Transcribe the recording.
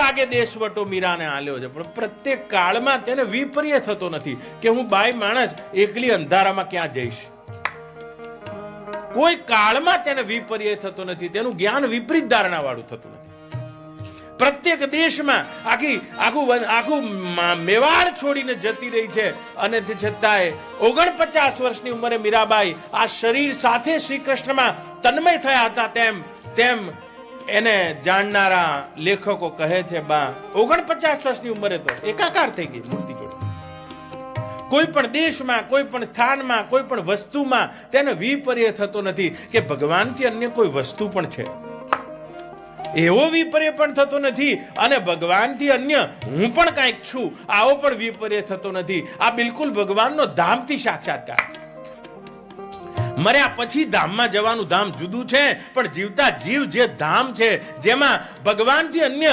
વાગે દેશવટો મીરાને આલ્યો છે, પણ પ્રત્યેક કાળમાં તેને વિપર્ય થતો નથી કે હું બાઈ માણસ એકલી અંધારામાં ક્યાં જઈશ. કોઈ કાળમાં તેને વિપર્ય થતો નથી, તેનું જ્ઞાન વિપરીત ધારણા વાળું થતું નથી. પ્રત્યેક દેશમાં આખું મેવાડ છોડીને જતી રહી છે, અને તે છતાંય 49 વર્ષની ઉંમરે મીરાબાઈ આ શરીર સાથે શ્રી કૃષ્ણમાં તન્મય થયા હતા તેમ એને જાણનારા લેખકો કહે છે. બા 49 વર્ષની ઉંમરે તો એકાકાર થઈ ગઈ મૂર્તિ જોડે. કોઈ પણ દેશમાં, કોઈ પણ સ્થાનમાં, કોઈ પણ વસ્તુમાં તેને વિપર્ય થતો નથી કે ભગવાનથી અન્ય કોઈ વસ્તુ પણ છે. એવો વિપર્ય પણ થતો નથી, અને ભગવાનથી અન્ય હું પણ કાંઈક છું આવો પણ વિપર્ય થતો નથી. આ બિલકુલ ભગવાનનો ધામથી સાક્ષાત્કાર છે. મર્યા પછી ધામમાં જવાનું ધામ જુદું છે, પણ જીવતા જીવ જે ધામ છે જેમાં ભગવાનથી અન્ય